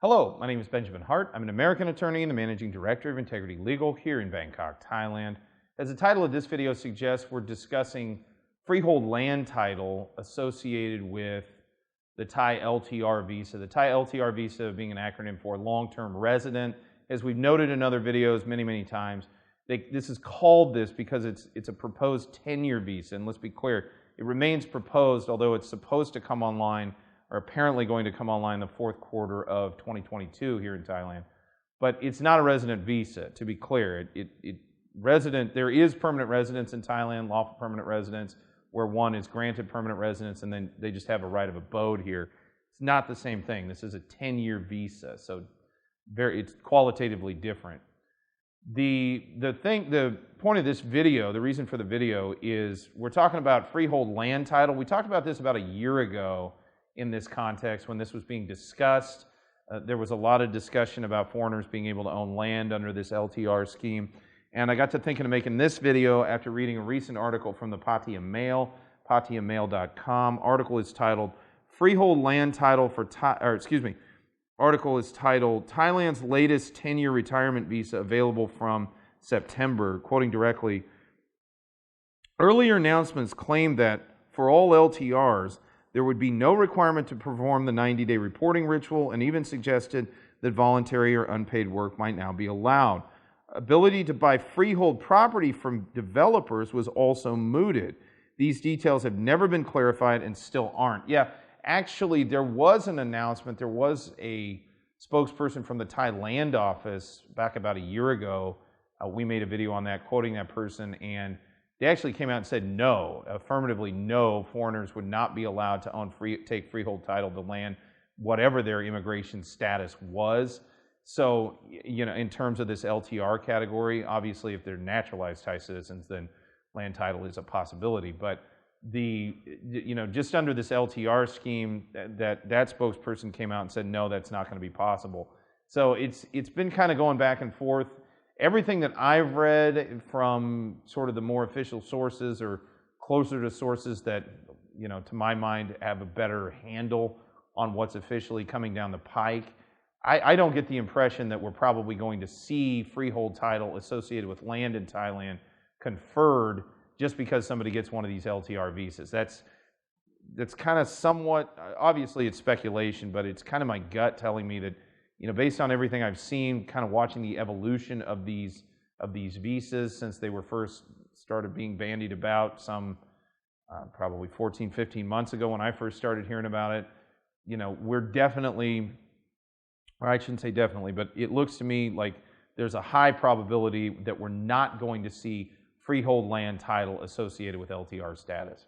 Hello, my name is Benjamin Hart. I'm an American attorney and the Managing Director of Integrity Legal here in Bangkok, Thailand. As the title of this video suggests, we're discussing freehold land title associated with the Thai LTR visa. The Thai LTR visa being an acronym for long-term resident. As we've noted in other videos many times, this is called this because it's a proposed 10-year visa. And let's be clear, it remains proposed, although it's supposed to come online are apparently going to come online the fourth quarter of 2022 here in Thailand. But it's not a resident visa, to be clear. There is permanent residence in Thailand, lawful permanent residence, where one is granted permanent residence and then they just have a right of abode here. It's not the same thing. This is a 10-year visa, so it's qualitatively different. The point of this video, the reason for the video is we're talking about freehold land title. We talked about this about a year ago in this context when this was being discussed. There was a lot of discussion about foreigners being able to own land under this LTR scheme. And I got to thinking of making this video after reading a recent article from the Pattaya Mail, pattayamail.com. Article is titled Freehold Land Title for article is titled Thailand's Latest 10-Year Retirement Visa Available from September. Quoting directly, earlier announcements claimed that for all LTRs, there would be no requirement to perform the 90-day reporting ritual, and even suggested that voluntary or unpaid work might now be allowed. Ability to buy freehold property from developers was also mooted. These details have never been clarified and still aren't. Yeah, actually, there was an announcement. There was a spokesperson from the Thai Land Office back about a year ago. We made a video on that, quoting that person, and they actually came out and said no, affirmatively no, foreigners would not be allowed to take freehold title to land, whatever their immigration status was. So, in terms of this LTR category, obviously if they're naturalized Thai citizens, then land title is a possibility. But just under this LTR scheme, that spokesperson came out and said no, that's not going to be possible. So it's been kind of going back and forth. Everything that I've read from sort of the more official sources or closer to sources that, to my mind, have a better handle on what's officially coming down the pike, I don't get the impression that we're probably going to see freehold title associated with land in Thailand conferred just because somebody gets one of these LTR visas. That's kind of somewhat, obviously it's speculation, but it's kind of my gut telling me that, based on everything I've seen, kind of watching the evolution of these visas since they were first started being bandied about some probably 14, 15 months ago when I first started hearing about it, we're definitely, or I shouldn't say definitely, but it looks to me like there's a high probability that we're not going to see freehold land title associated with LTR status.